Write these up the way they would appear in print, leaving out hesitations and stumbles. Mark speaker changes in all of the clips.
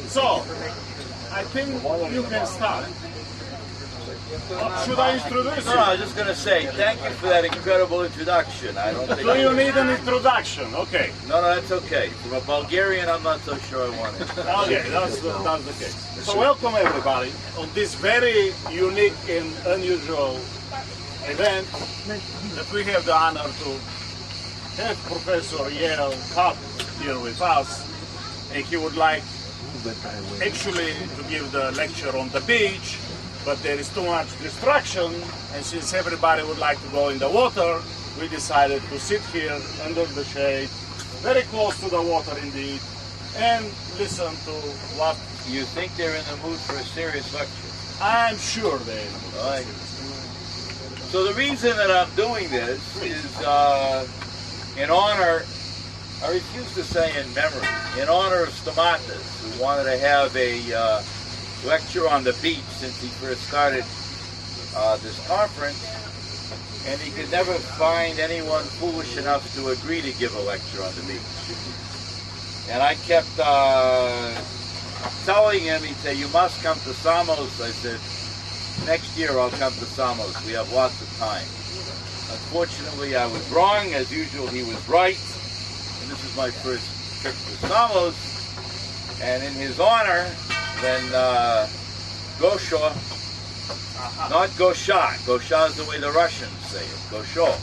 Speaker 1: So, I think you can start. Should I introduce you?
Speaker 2: No, I was just going to say, thank you for that incredible introduction. I don't think
Speaker 1: Do you need an introduction? Okay.
Speaker 2: No, that's okay. From a Bulgarian, I'm not so sure I want it.
Speaker 1: Okay, that's the case. So welcome everybody on this very unique and unusual event that we have the honor to have Professor Yale Patt here with us, and he would like actually to give the lecture on the beach, but there is too much distraction, and since everybody would like to go in the water, we decided to sit here under the shade, very close to the water indeed, and listen to what...
Speaker 2: You think they're in the mood for a serious lecture?
Speaker 1: I'm sure they're in the mood for a serious lecture.
Speaker 2: So the reason that I'm doing this is in honor, I refuse to say in memory, in honor of Stamatis, who wanted to have a lecture on the beach since he first started this conference, and he could never find anyone foolish enough to agree to give a lecture on the beach. And I kept telling him, he'd say, you must come to SAMOS. I said, next year I'll come to SAMOS. We have lots of time. Unfortunately, I was wrong. As usual, he was right. And this is my first trip to SAMOS. And in his honor, then Gosha, not Gosha, Gosha is the way the Russians say it, Gosha,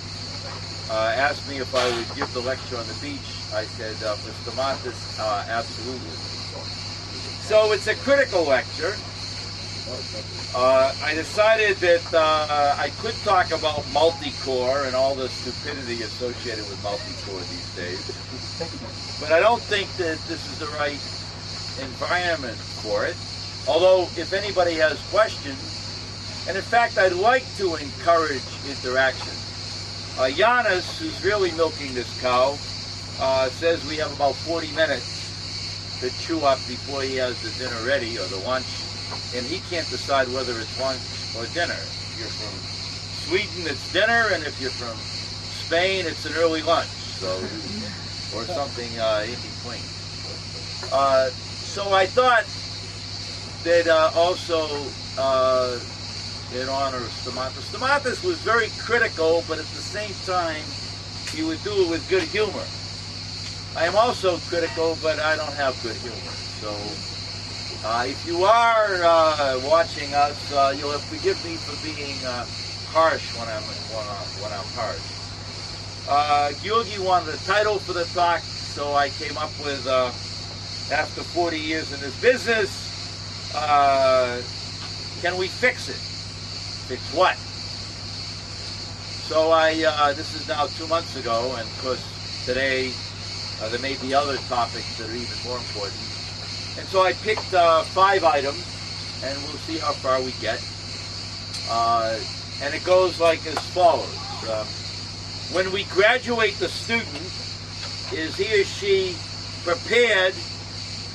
Speaker 2: asked me if I would give the lecture on the beach. I said, for Stamatis, absolutely. So it's a critical lecture. I decided that I could talk about multi-core and all the stupidity associated with multi-core these days, but I don't think that this is the right environment for it. Although, if anybody has questions, and in fact, I'd like to encourage interaction. Giannis, who's really milking this cow, says we have about 40 minutes to chew up before he has the dinner ready, or the lunch, and he can't decide whether it's lunch or dinner. If you're from Sweden, it's dinner, and if you're from Spain, it's an early lunch, so, or something in between. So I thought that also, in honor of Stamatis, Stamatis was very critical, but at the same time, he would do it with good humor. I am also critical, but I don't have good humor. So, if you are watching us, you'll have to forgive me for being harsh when I'm harsh. Georgi wanted a title for the talk, so I came up with, after 40 years in this business, can we fix it? Fix what? So this is now 2 months ago, and of course today there may be other topics that are even more important. And so I picked 5 items, and we'll see how far we get. And it goes like as follows. When we graduate the student, is he or she prepared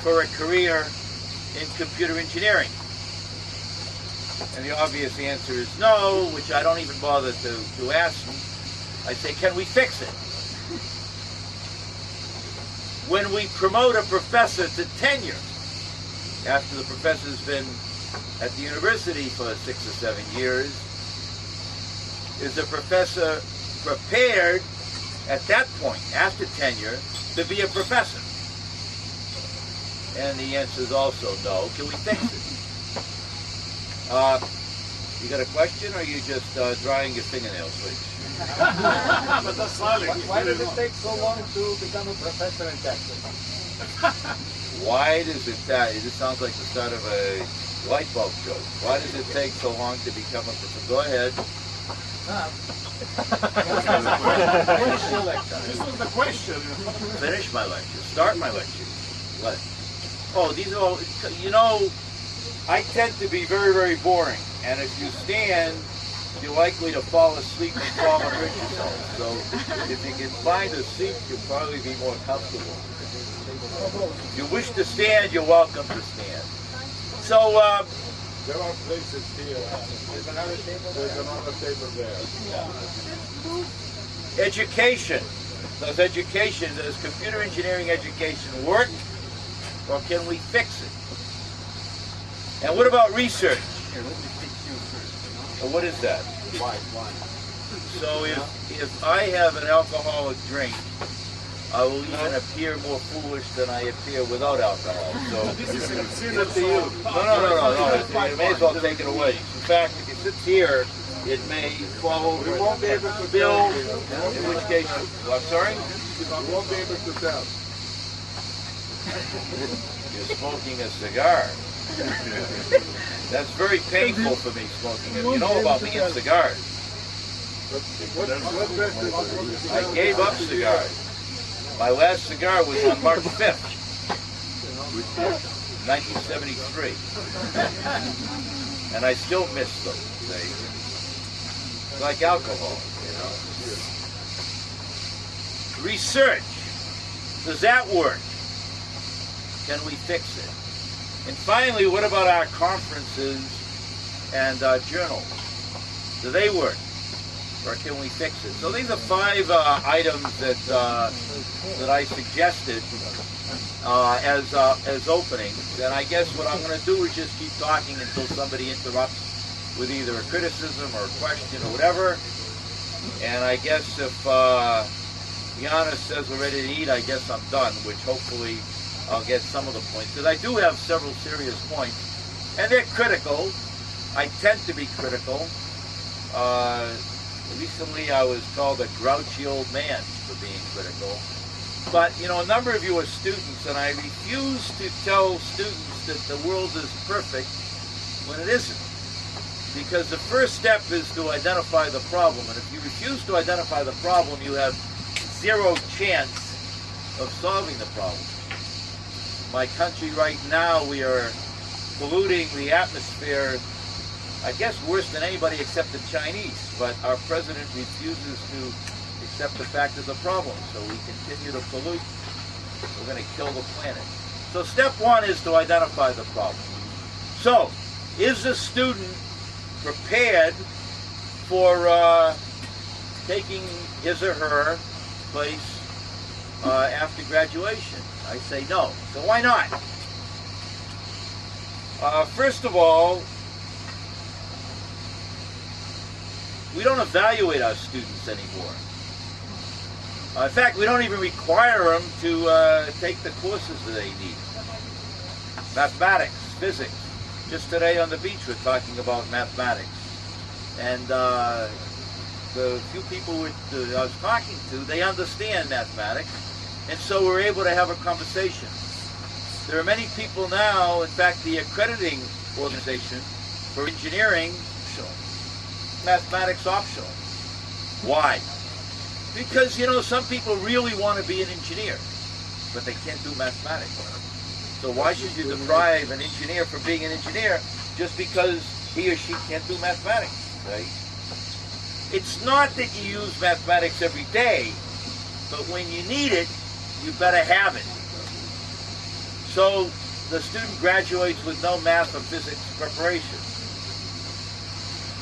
Speaker 2: for a career in computer engineering? And the obvious answer is no, which I don't even bother to ask them. I say, can we fix it? When we promote a professor to tenure, after the professor's been at the university for 6 or 7 years, is the professor prepared at that point, after tenure, to be a professor? And the answer is also no. Can we fix it? You got a question, or are you just drying your fingernails, please?
Speaker 3: Why does it take so long to become a professor in Texas?
Speaker 2: Why does it take? This sounds like the start of a light bulb joke. Why does it take so long to become a professor? Go ahead.
Speaker 1: Finish your lecture. This was the question.
Speaker 2: Finish my lecture. Start my lecture. What? Oh, these are all, you know, I tend to be very, very boring. And if you stand, you're likely to fall asleep and fall and hurt yourself. So if you can find a seat, you'll probably be more comfortable. If you wish to stand, you're welcome to stand. So,
Speaker 4: there are places here. There's another table there.
Speaker 2: Education. Does computer engineering education work, or can we fix it? And what about research? What is that? So if I have an alcoholic drink, I will even appear more foolish than I appear without alcohol. So
Speaker 1: This is considered to you.
Speaker 2: no. You may as well take it away. In fact, if it sits here, it may fall over.
Speaker 4: We won't be able to
Speaker 2: spill.
Speaker 4: tell.
Speaker 2: In which case, I'm sorry?
Speaker 4: We won't be able to tell.
Speaker 2: You're smoking a cigar. That's very painful for me, smoking it. You know about me and cigars.
Speaker 4: What best is
Speaker 2: I gave up cigars. My last cigar was on March 5th, 1973. And I still miss them, see? It's like alcohol, you know. Research. Does that work? Can we fix it? And finally, what about our conferences and journals? Do they work? Or can we fix it? So these are 5 items that I suggested as openings. And I guess what I'm going to do is just keep talking until somebody interrupts with either a criticism or a question or whatever. And I guess if Yana says we're ready to eat, I guess I'm done, which hopefully I'll get some of the points. Because I do have several serious points. And they're critical. I tend to be critical. Recently I was called a grouchy old man for being critical. But, you know, a number of you are students, and I refuse to tell students that the world is perfect when it isn't. Because the first step is to identify the problem, and if you refuse to identify the problem, you have 0 chance of solving the problem. My country right now, we are polluting the atmosphere, I guess worse than anybody except the Chinese, but our president refuses to accept the fact of the problem. So we continue to pollute, we're going to kill the planet. So step 1 is to identify the problem. So, is the student prepared for taking his or her place after graduation? I say no. So why not? First of all, we don't evaluate our students anymore. In fact, we don't even require them to take the courses that they need. Mathematics, physics. Just today on the beach we're talking about mathematics. And the few people I was talking to, they understand mathematics. And so we're able to have a conversation. There are many people now, in fact, the accrediting organization for engineering, mathematics optional. Why? Because, you know, some people really want to be an engineer, but they can't do mathematics. So why should you deprive an engineer from being an engineer just because he or she can't do mathematics, right? It's not that you use mathematics every day, but when you need it, you better have it. So the student graduates with no math or physics preparation.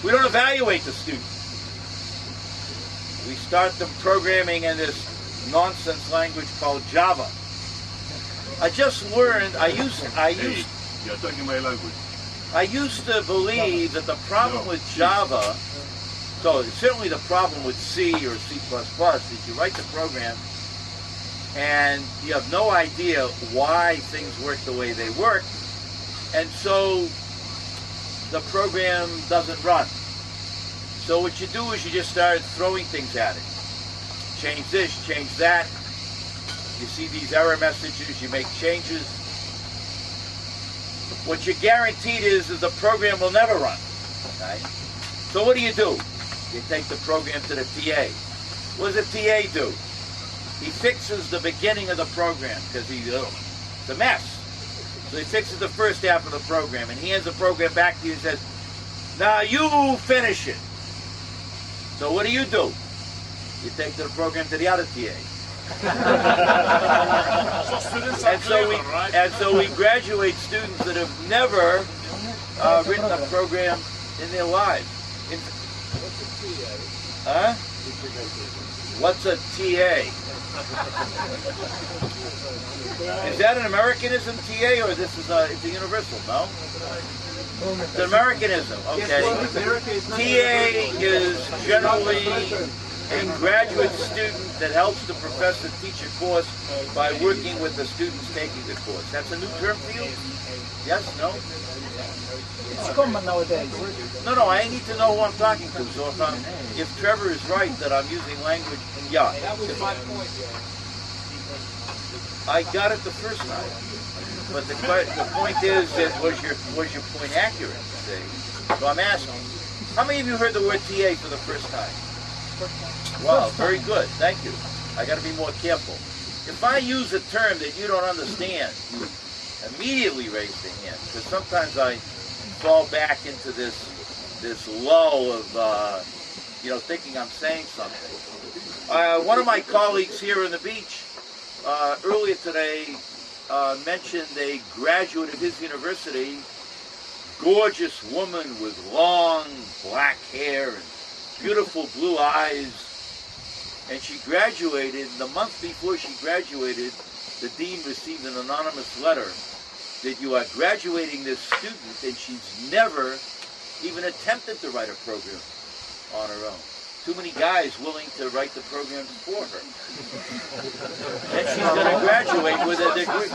Speaker 2: We don't evaluate the student. We start them programming in this nonsense language called Java. I just learned, I used
Speaker 1: You're talking my language.
Speaker 2: I used to believe that the problem with Java, so certainly the problem with C or C++, is you write the program and you have no idea why things work the way they work, and so the program doesn't run. So what you do is you just start throwing things at it. Change this, change that. You see these error messages, you make changes. What you're guaranteed is the program will never run. Okay? So what do? You take the program to the TA. What does the TA do? He fixes the beginning of the program because it's a mess. So he fixes the first half of the program and he hands the program back to you and says, now you finish it. So what do? You take the program to the other TA. And so we graduate students that have never written a program in their lives. What's a TA? Huh? What's a TA? Is that an Americanism, TA, or this is it's a universal? No? It's an Americanism, okay. TA is generally a graduate student that helps the professor teach a course by working with the students taking the course. That's a new term for you? Yes? No?
Speaker 3: It's common nowadays.
Speaker 2: No, I need to know who I'm talking to. So if Trevor is right that I'm using language, yeah. I got it the first time. But the point is, was your point accurate? See? So I'm asking, how many of you heard the word TA for the first time? Wow, very good. Thank you. I got to be more careful. If I use a term that you don't understand, you immediately raise the hand, because sometimes I fall back into this lull of thinking I'm saying something. One of my colleagues here on the beach earlier today mentioned a graduate of his university, gorgeous woman with long black hair and beautiful blue eyes, and she graduated. The month before she graduated, the dean received an anonymous letter that you are graduating this student, and she's never even attempted to write a program on her own. Too many guys willing to write the programs for her. And she's going to graduate with a degree.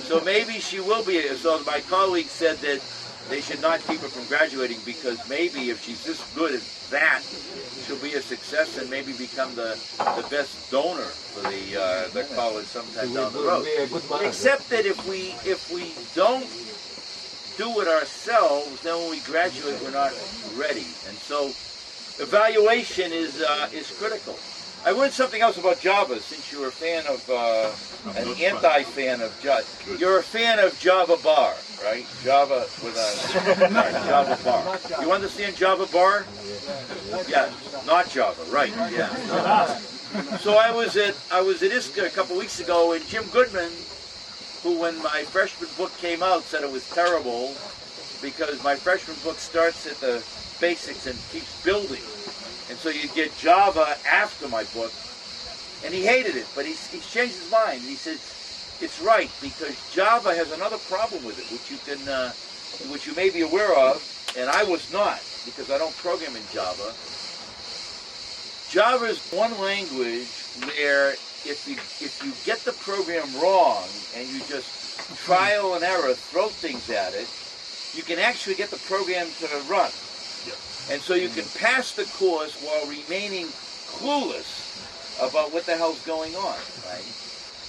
Speaker 2: So maybe she will be. So my colleague said that they should not keep her from graduating, because maybe if she's this good at that, she'll be a success and maybe become the best donor for the college sometime down the road. Except that if we don't do it ourselves, then when we graduate, we're not ready. And so evaluation is critical. I learned something else about Java, since you're a fan of, an anti-fan of Java. You're a fan of Java bar, right? Java with a, Java bar. You understand Java bar? Yeah, not Java, right, yeah. So I was at ISCA a couple weeks ago, and Jim Goodman, who when my freshman book came out said it was terrible, because my freshman book starts at the basics and keeps building. And so you get Java after my book, and he hated it, but he's changed his mind. He said it's right, because Java has another problem with it, which you may be aware of, and I was not, because I don't program in Java. Java is one language where if you get the program wrong and you just trial and error throw things at it, you can actually get the program to run. And so you can pass the course while remaining clueless about what the hell's going on, right?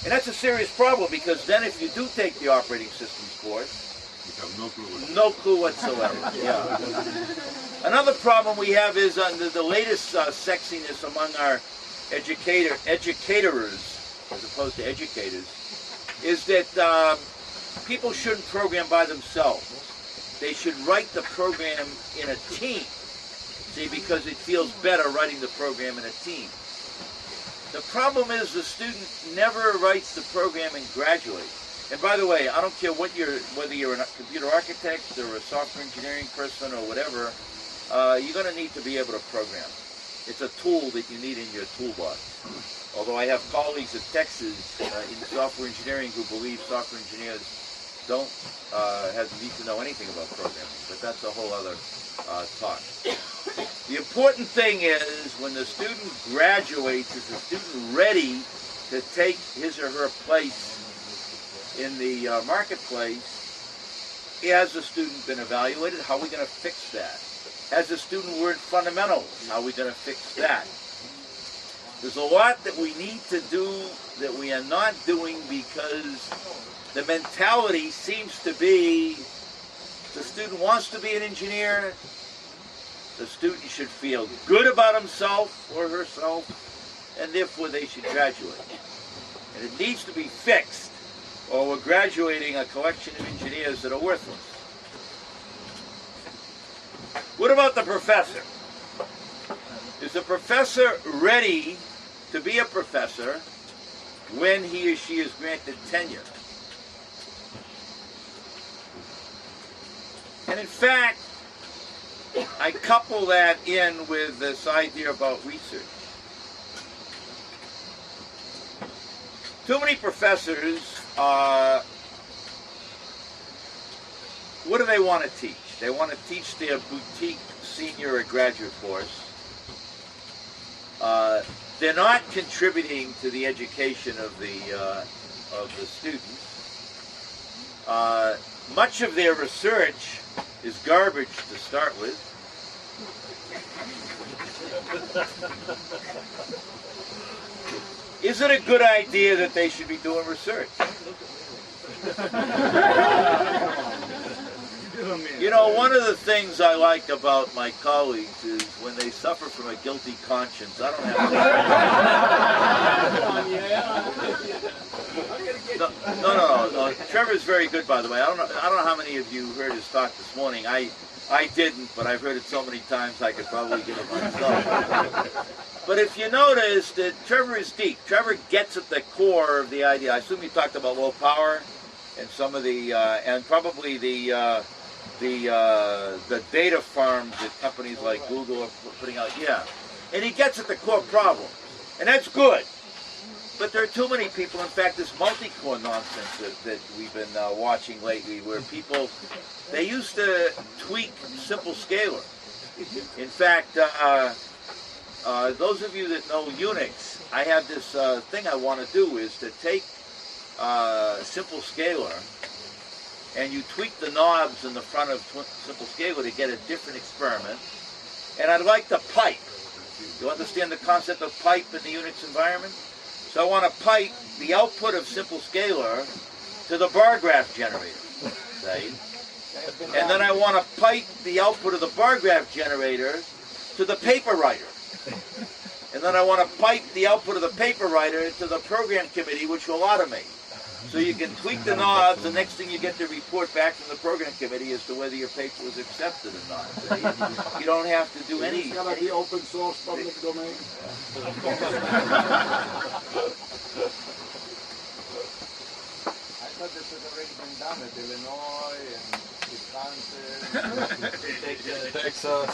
Speaker 2: And that's a serious problem, because then if you do take the operating systems course, you have no clue whatsoever. Yeah. Another problem we have is the latest sexiness among our educators, as opposed to educators, is that people shouldn't program by themselves. They should write the program in a team. See, because it feels better writing the program in a team. The problem is the student never writes the program and graduates. And by the way, I don't care whether you're a computer architect or a software engineering person or whatever, you're going to need to be able to program. It's a tool that you need in your toolbox. Although I have colleagues at Texas in software engineering who believe software engineers don't need to know anything about programming, but that's a whole other talk. The important thing is, when the student graduates, is the student ready to take his or her place in the marketplace? Has the student been evaluated? How are we going to fix that? Has the student learned fundamentals? How are we going to fix that? There's a lot that we need to do that we are not doing, because the mentality seems to be the student wants to be an engineer. The student should feel good about himself or herself, and therefore they should graduate. And it needs to be fixed, or we're graduating a collection of engineers that are worthless. What about the professor? Is the professor ready to be a professor when he or she is granted tenure? And in fact, I couple that in with this idea about research. Too many professors, what do they want to teach? They want to teach their boutique senior or graduate course. They're not contributing to the education of the students. Much of their research is garbage to start with. Is it a good idea that they should be doing research? You know, one of the things I like about my colleagues is when they suffer from a guilty conscience, I don't have to... No. Trevor's very good, by the way. I don't know how many of you heard his talk this morning. I didn't, but I've heard it so many times I could probably give it myself. But if you notice that Trevor is deep. Trevor gets at the core of the idea. I assume he talked about low power and some of the, and probably the data farms that companies like Google are putting out. Yeah. And he gets at the core problem. And that's good. But there are too many people, in fact, this multi-core nonsense that we've been watching lately, where people, they used to tweak simple scalar. In fact, those of you that know Unix, I have this thing I want to do is to take simple scalar and you tweak the knobs in the front of simple scalar to get a different experiment. And I'd like to pipe. You understand the concept of pipe in the Unix environment? So I want to pipe the output of simple scalar to the bar graph generator, say. And then I want to pipe the output of the bar graph generator to the paper writer. And then I want to pipe the output of the paper writer to the program committee, which will automate. So you can tweak the knobs, the next thing you get the report back from the program committee as to whether your paper was accepted or not. You don't have to do any...
Speaker 4: It's got to be open source, public domain.
Speaker 3: I thought this had already been done at Illinois and Wisconsin, Texas.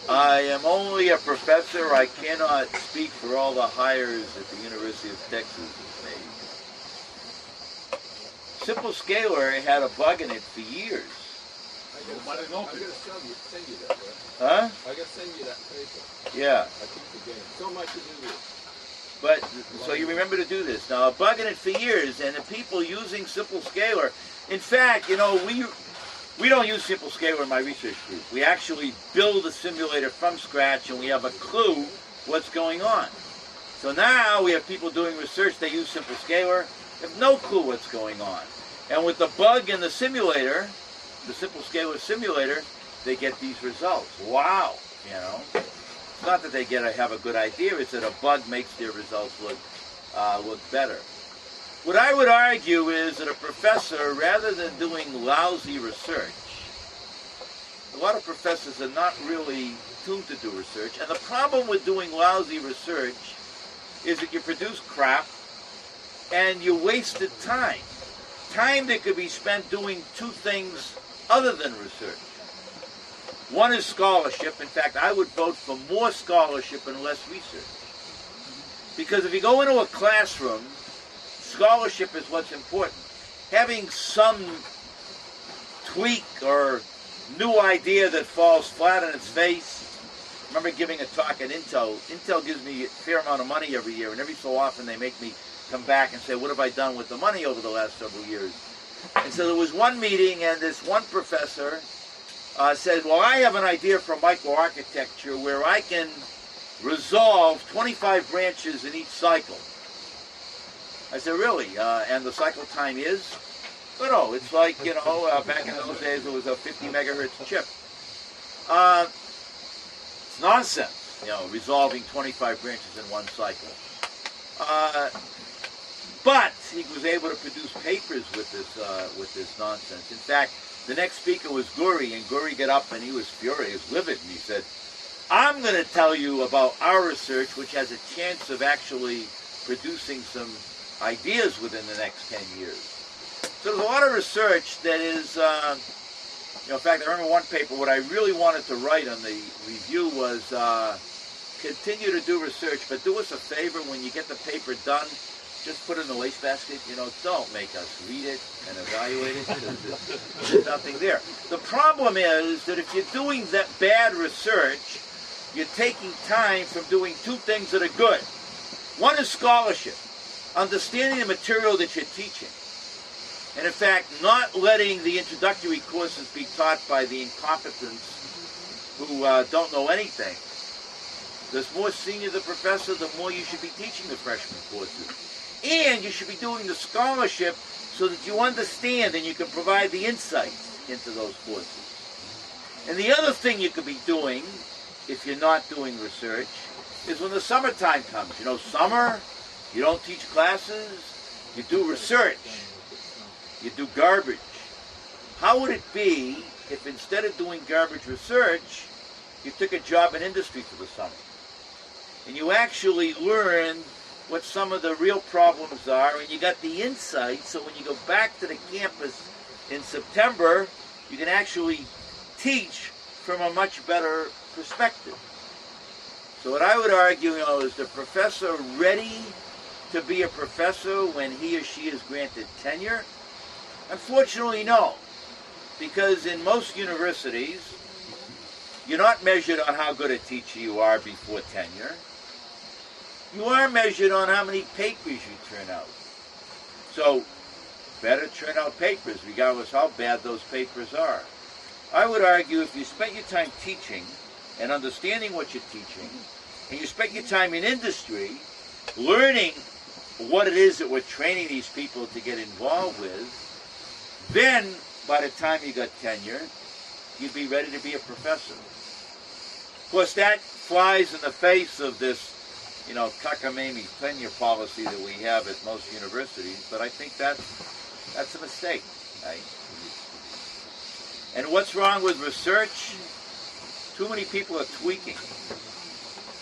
Speaker 2: I am only a professor. I cannot speak for all the hires that the University of Texas has made. Simple Scalar had a bug in it for years.
Speaker 4: I'm going to send you that, right?
Speaker 2: Huh?
Speaker 4: I'm going to send you that paper.
Speaker 2: Yeah.
Speaker 4: I keep the game. So much to do this.
Speaker 2: But, so you remember to do this. Now, a bug in it for years, and the people using Simple Scalar, in fact, you know, we don't use Simple Scalar in my research group. We actually build a simulator from scratch, and we have a clue what's going on. So now we have people doing research, they use Simple Scalar, they have no clue what's going on. And with the bug in the simulator, the Simple Scalar simulator, they get these results. Wow, you know. It's not that they have a good idea, it's that a bug makes their results look better. What I would argue is that a professor, rather than doing lousy research, a lot of professors are not really tuned to do research, and the problem with doing lousy research is that you produce crap and you wasted time. Time that could be spent doing two things other than research. One is scholarship. In fact, I would vote for more scholarship and less research. Because if you go into a classroom, scholarship is what's important. Having some tweak or new idea that falls flat on its face. I remember giving a talk at Intel. Intel gives me a fair amount of money every year, and every so often they make me come back and say, what have I done with the money over the last several years? And so there was one meeting, and this one professor said, well, I have an idea for microarchitecture where I can resolve 25 branches in each cycle. I said, really? And the cycle time is? No, it's like, you know, back in those days it was a 50 megahertz chip. It's nonsense, you know, resolving 25 branches in one cycle. But he was able to produce papers with this nonsense. In fact, the next speaker was Guri, and Guri got up and he was furious, livid, and he said, I'm going to tell you about our research, which has a chance of actually producing some ideas within the next 10 years. So there's a lot of research that is You know, in fact, I remember one paper, what I really wanted to write on the review was continue to do research, but do us a favor when you get the paper done, just put it in the wastebasket. You know, don't make us read it and evaluate it. There's nothing there. The problem is that if you're doing that bad research, you're taking time from doing two things that are good. One is scholarship, understanding the material that you're teaching. And in fact, not letting the introductory courses be taught by the incompetents who don't know anything. The more senior the professor, the more you should be teaching the freshman courses. And you should be doing the scholarship so that you understand and you can provide the insights into those courses. And the other thing you could be doing, if you're not doing research, is when the summertime comes. You know, summer, you don't teach classes, you do research. You do garbage. How would it be if instead of doing garbage research, you took a job in industry for the summer? And you actually learned what some of the real problems are, and you got the insight, so when you go back to the campus in September, you can actually teach from a much better perspective. So what I would argue, you know, is the professor ready to be a professor when he or she is granted tenure? Unfortunately, no. Because in most universities, you're not measured on how good a teacher you are before tenure. You are measured on how many papers you turn out. So, better turn out papers, regardless how bad those papers are. I would argue if you spent your time teaching and understanding what you're teaching, and you spent your time in industry learning what it is that we're training these people to get involved with, then, by the time you got tenure, you'd be ready to be a professor. Of course, that flies in the face of this, you know, cockamamie tenure policy that we have at most universities, but I think that's a mistake, right? And what's wrong with research? Too many people are tweaking.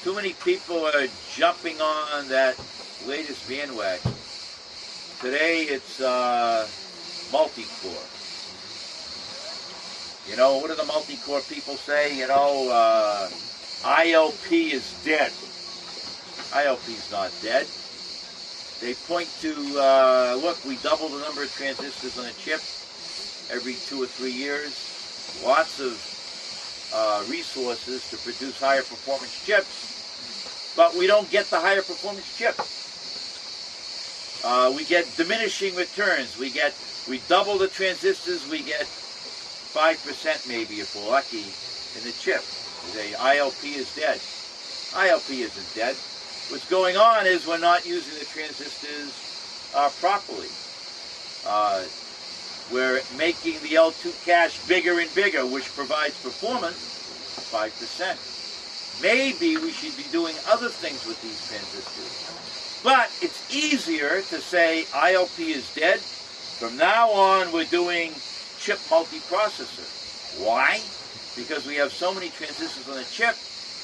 Speaker 2: Too many people are jumping on that latest bandwagon. Today, it's multi-core. You know, what do the multi-core people say? You know, ILP is dead. ILP's not dead. They point to, look, we double the number of transistors on a chip every 2 or 3 years. Lots of resources to produce higher performance chips, but we don't get the higher performance chips. We get diminishing returns. We double the transistors, we get 5% maybe if we're lucky in the chip. The ILP is dead. ILP isn't dead. What's going on is we're not using the transistors properly. We're making the L2 cache bigger and bigger, which provides performance 5%. Maybe we should be doing other things with these transistors. But it's easier to say ILP is dead. From now on, we're doing chip multiprocessor. Why? Because we have so many transistors on a chip,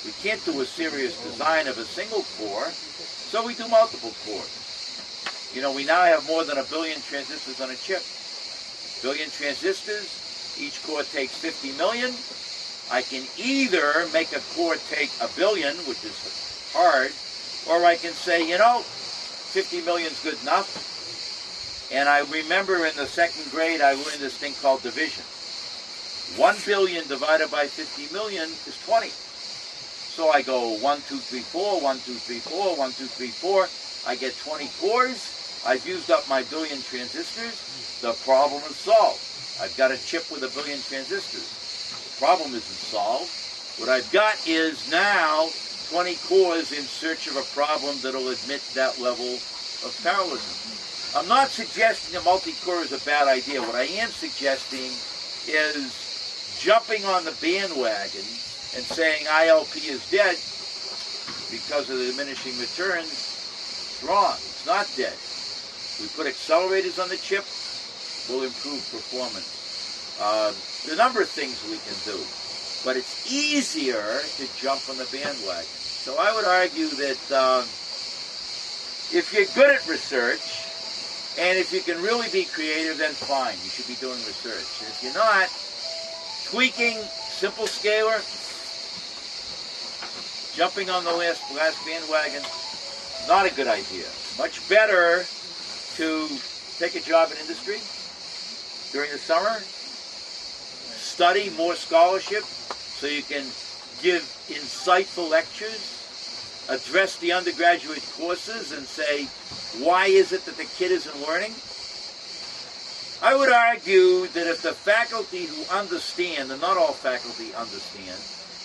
Speaker 2: we can't do a serious design of a single core, so we do multiple cores. You know, we now have more than 1 billion transistors on a chip. 1 billion transistors, each core takes 50 million. I can either make a core take 1 billion, which is hard, or I can say, you know, 50 million is good enough. And I remember in the 2nd grade, I learned this thing called division. 1 billion divided by 50 million is 20. So I go 1, 2, 3, 4, 1, 2, 3, 4, 1, 2, 3, 4. I get 20 cores. I've used up my 1 billion transistors. The problem is solved. I've got a chip with 1 billion transistors. The problem isn't solved. What I've got is now 20 cores in search of a problem that'll admit that level of parallelism. I'm not suggesting a multi-core is a bad idea. What I am suggesting is jumping on the bandwagon and saying ILP is dead because of the diminishing returns. It's wrong. It's not dead. We put accelerators on the chip, we'll improve performance. There are a number of things we can do, but it's easier to jump on the bandwagon. So I would argue that if you're good at research, and if you can really be creative, then fine, you should be doing research. And if you're not, Tweaking, simple scalar, jumping on the last bandwagon, not a good idea. Much better to take a job in industry during the summer, study more scholarship so you can give insightful lectures, address the undergraduate courses and say, why is it that the kid isn't learning? I would argue that if the faculty who understand, and not all faculty understand,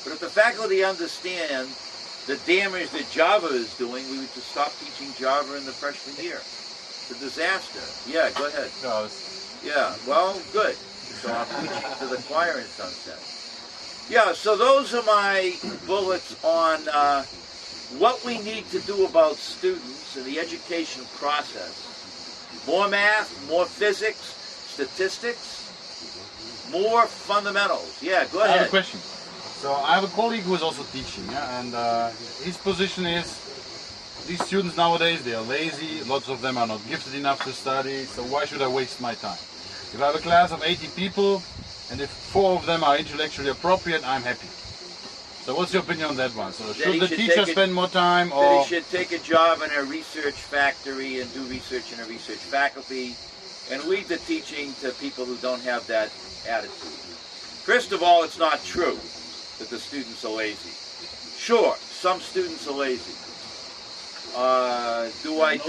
Speaker 2: but if the faculty understand the damage that Java is doing, we would just stop teaching Java in the freshman year. It's a disaster. Yeah, go ahead.
Speaker 5: No,
Speaker 2: Yeah, well, good. So I'm preaching to the choir in some sense. Yeah, so those are my bullets on what we need to do about students in the education process. More math, more physics, statistics, more fundamentals. Yeah, go
Speaker 5: I have
Speaker 2: ahead.
Speaker 5: a question. So I have a colleague who is also teaching, yeah, and his position is these students nowadays, they are lazy, lots of them are not gifted enough to study, so why should I waste my time? If I have a class of 80 people, and if 4 of them are intellectually appropriate, I'm happy. So what's your opinion on that one? So should the teacher spend more time,
Speaker 2: That
Speaker 5: or...
Speaker 2: he should take a job in a research factory and do research in a research faculty and leave the teaching to people who don't have that attitude. First of all, it's not true that the students are lazy. Sure, some students are lazy.
Speaker 1: Motivated.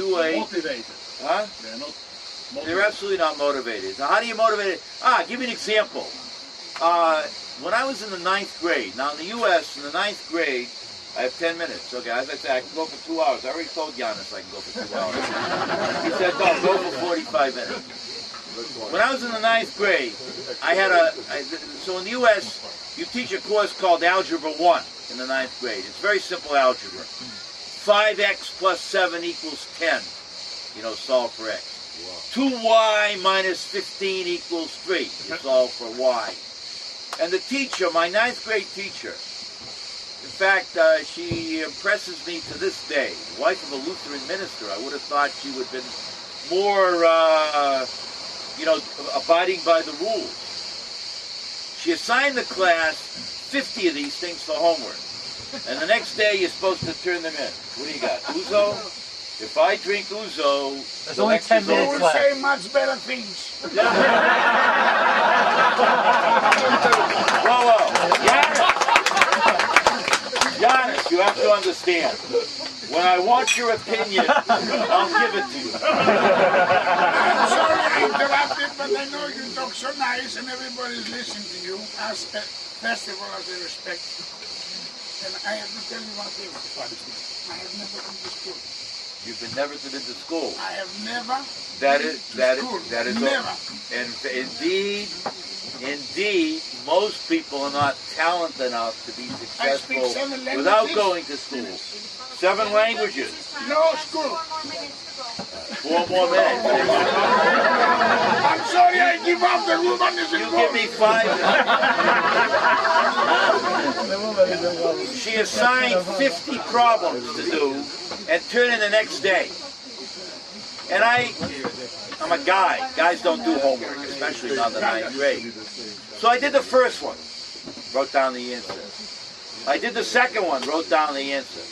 Speaker 2: Huh?
Speaker 1: They're not
Speaker 2: They're
Speaker 1: motivated.
Speaker 2: absolutely not motivated. Now, how do you motivate it? Give me an example. When I was in the 9th grade, now in the U.S., in the 9th grade, I have 10 minutes. Okay, as I said, I can go for 2 hours. I already told Giannis I can go for 2 hours. He said, no, go for 45 minutes. When I was in the 9th grade, so in the U.S., you teach a course called Algebra 1 in the 9th grade. It's very simple algebra. 5x plus 7 equals 10. You know, solve for x. 2y minus 15 equals 3. You solve for y. And the teacher, my 9th grade teacher, in fact, she impresses me to this day. The wife of a Lutheran minister, I would have thought she would have been more, abiding by the rules. She assigned the class 50 of these things for homework. And the next day, you're supposed to turn them in. What do you got? Ouzo? If I drink ouzo,
Speaker 3: There's only 10 minutes
Speaker 6: will
Speaker 3: left.
Speaker 6: say much better things.
Speaker 2: Whoa. Giannis, you have to understand. When I want your opinion, I'll give it to you.
Speaker 6: I'm sorry I interrupted, but I know you talk so nice and everybody's listening to you as a festival as they respect. And I have to tell you one thing. I have never been to school.
Speaker 2: You've never been to school.
Speaker 6: I have never
Speaker 2: That
Speaker 6: been
Speaker 2: is
Speaker 6: to school. Never.
Speaker 2: And indeed, most people are not talented enough to be successful
Speaker 6: 7 languages.
Speaker 2: without going to school. 7 languages.
Speaker 6: No school.
Speaker 2: 4 more minutes.
Speaker 6: I'm sorry I give up. The woman is
Speaker 2: You give me 5 minutes. She assigned 50 problems to do and turn in the next day. And I'm a guy. Guys don't do homework, especially not in the 9th grade. So I did the first one, wrote down the answer. I did the second one, wrote down the answer.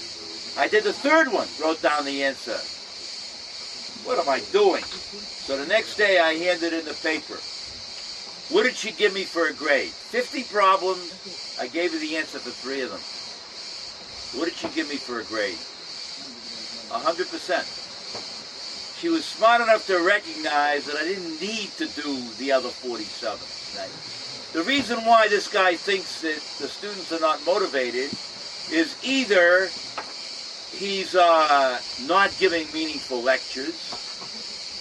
Speaker 2: I did the third one, wrote down the answer. What am I doing? So the next day I handed in the paper. What did she give me for a grade? 50 problems. I gave her the answer for 3 of them. What did she give me for a grade? 100%. She was smart enough to recognize that I didn't need to do the other 47. The reason why this guy thinks that the students are not motivated is either he's not giving meaningful lectures,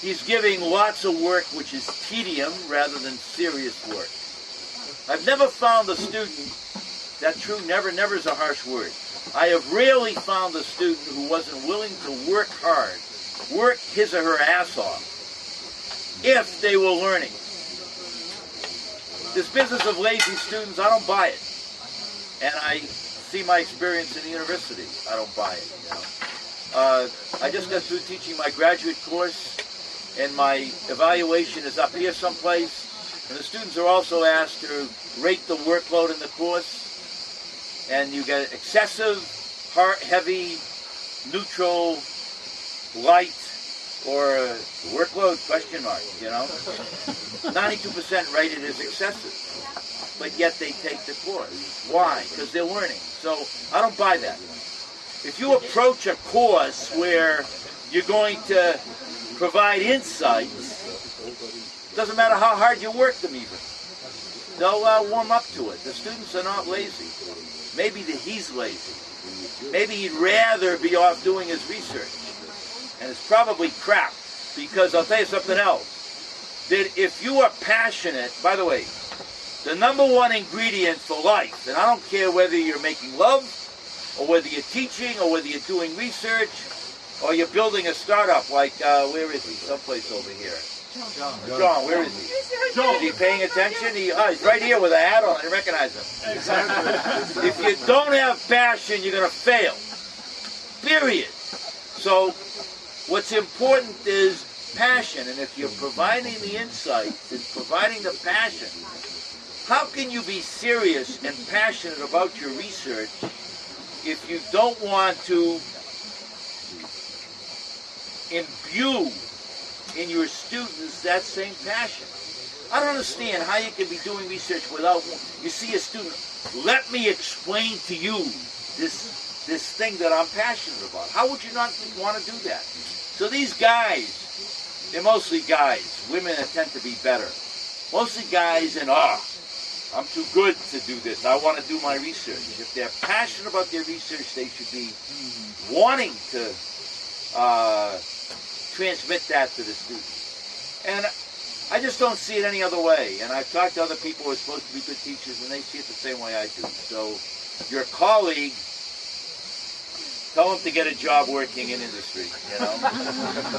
Speaker 2: he's giving lots of work which is tedium rather than serious work. I've never found a student, that true, never is a harsh word. I have rarely found a student who wasn't willing to work hard, work his or her ass off, if they were learning. This business of lazy students, I don't buy it. And I see my experience in the university. I don't buy it. I just got through teaching my graduate course, and my evaluation is up here someplace. And the students are also asked to rate the workload in the course. And you get excessive, heavy, neutral, light, or workload, question mark, you know. 92% rated as excessive. But yet they take the course. Why? Because they're learning. So I don't buy that. If you approach a course where you're going to provide insights, doesn't matter how hard you work them even. They'll warm up to it. The students are not lazy. Maybe he's lazy. Maybe he'd rather be off doing his research. And it's probably crap. Because I'll tell you something else. That if you are passionate, by the way, the number one ingredient for life, and I don't care whether you're making love, or whether you're teaching, or whether you're doing research, or you're building a startup like, where is he? Someplace over here. John, where is he? John. Is he paying attention? He's right here with a hat on. I recognize him. Exactly. If you don't have passion, you're going to fail. Period. So what's important is passion. And if you're providing the insights and providing the passion, how can you be serious and passionate about your research if you don't want to imbue in your students that same passion? I don't understand how you can be doing research without, you see a student, let me explain to you this thing that I'm passionate about. How would you not want to do that? So these guys, they're mostly guys. Women tend to be better. Mostly guys in I'm too good to do this. I want to do my research. If they're passionate about their research, they should be wanting to transmit that to the students. And I just don't see it any other way. And I've talked to other people who are supposed to be good teachers, and they see it the same way I do. So your colleague, tell him to get a job working in industry, you know,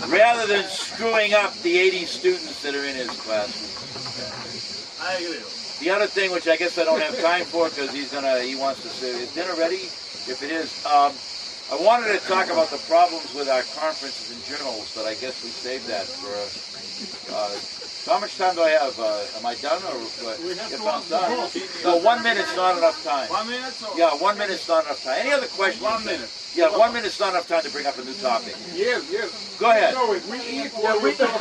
Speaker 2: rather than screwing up the 80 students that are in his classroom.
Speaker 1: I agree.
Speaker 2: The other thing, which I guess I don't have time for, because he wants to say, is dinner ready? If it is, I wanted to talk about the problems with our conferences and journals, but I guess we saved that for. How much time do I have? Am I done, or if I'm done? So 1 minute's not enough time.
Speaker 1: 1 minute?
Speaker 2: Yeah, 1 minute's not enough time. Any other questions?
Speaker 1: 1 minute.
Speaker 2: Yeah, 1 minute's not enough time to bring up a new topic.
Speaker 6: Yes.
Speaker 2: Go ahead.
Speaker 6: No, we eat while we talk.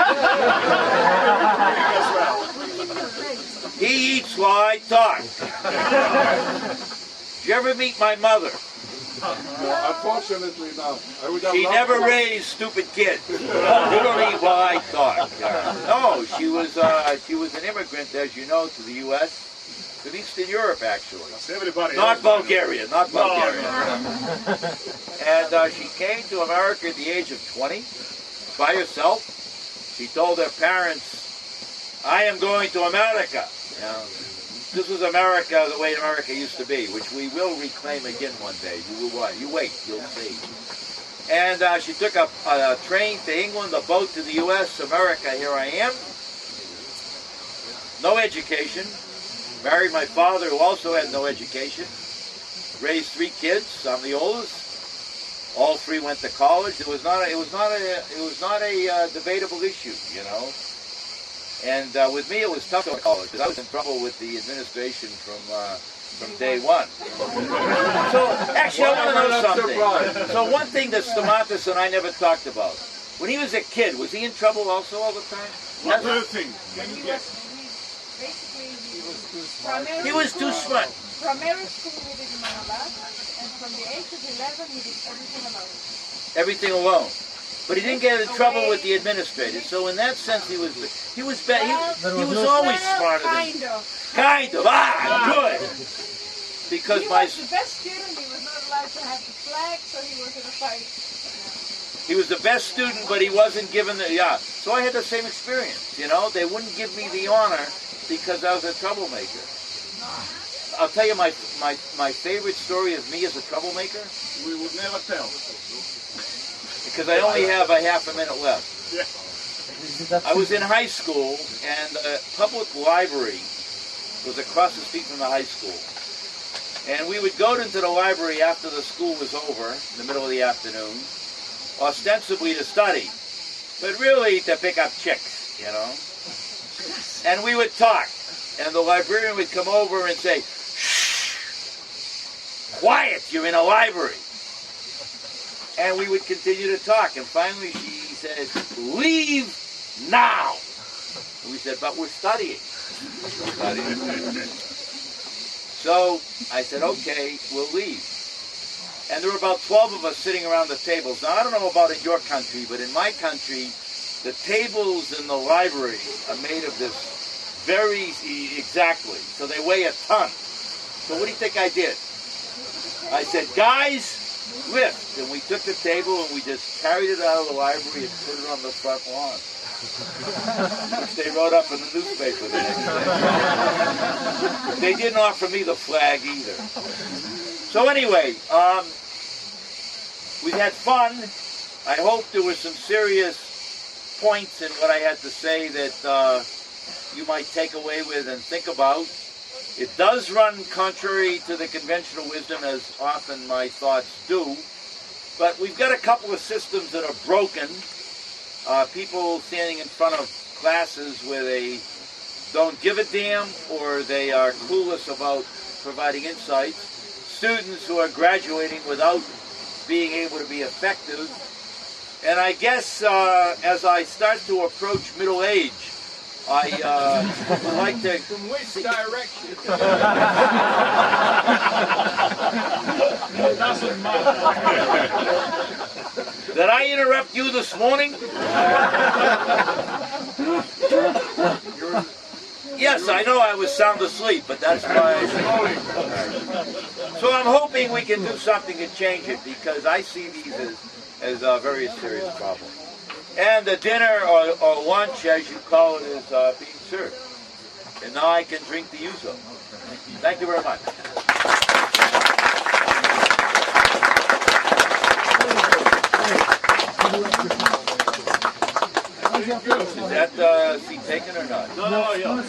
Speaker 2: He eats while I talk. Did you ever meet my mother?
Speaker 4: Unfortunately, no.
Speaker 2: She never raised stupid kids. You don't eat while I talk. No, she was an immigrant, as you know, to the U.S., to Eastern Europe, actually. Not Bulgaria, not Bulgaria. And she came to America at the age of 20 by herself. She told her parents, I am going to America. You know, this was America the way America used to be, which we will reclaim again one day. You wait, you'll see. And she took a train to England, a boat to the U.S., America, here I am. No education. Married my father, who also had no education. Raised 3 kids. I'm the oldest. All 3 went to college. It was not a debatable issue, you know. And with me, it was tough to go to college because I was in trouble with the administration from day one. So actually, I want to know something. So one thing that Stamatis and I never talked about. When he was a kid, was he in trouble also all the time?
Speaker 1: What do you think?
Speaker 2: He was too smart.
Speaker 7: Primary school he did Malabar, and from the age of 11 he did everything alone.
Speaker 2: Everything alone. But he didn't get in trouble with the administrators. So in that sense, he was always smarter than kind of. Good. Because
Speaker 7: he was the best student. He was not allowed to have the flag, so he was in a fight.
Speaker 2: He was the best student, but he wasn't given the So I had the same experience. You know, they wouldn't give me the honor because I was a troublemaker. I'll tell you my favorite story of me as a troublemaker.
Speaker 1: We would never tell.
Speaker 2: Because I only have a half a minute left.
Speaker 1: Yeah.
Speaker 2: I was in high school, and a public library was across the street from the high school. And we would go into the library after the school was over, in the middle of the afternoon, ostensibly to study, but really to pick up chicks, you know. And we would talk. and the librarian would come over and say, "Shh, quiet, you're in a library." And we would continue to talk, and finally she said, "Leave now." And we said, "But we're studying." So I said, "Okay, we'll leave." And there were about 12 of us sitting around the tables. Now, I don't know about in your country, but in my country, the tables in the library are made of this very exactly. So they weigh a ton. So what do you think I did? I said, "Guys, lift." And we took the table and we just carried it out of the library and put it on the front lawn. Which they wrote up in the newspaper the next day. They didn't offer me the flag either. So anyway, we've had fun. I hope there were some serious points in what I had to say that you might take away with and think about. It does run contrary to the conventional wisdom, as often my thoughts do, but we've got a couple of systems that are broken. People standing in front of classes where they don't give a damn or they are clueless about providing insights. Students who are graduating without being able to be effective. And I guess as I start to approach middle age, I would like to...
Speaker 4: From which direction?
Speaker 1: It doesn't matter.
Speaker 2: Did I interrupt you this morning? Yes, I know I was sound asleep, but that's why. So I'm hoping we can do something to change it, because I see these as a very serious problem. And the dinner or lunch, as you call it, is being served. And now I can drink the ouzo. Thank you very much. Is that seat taken or not?
Speaker 1: No, yeah.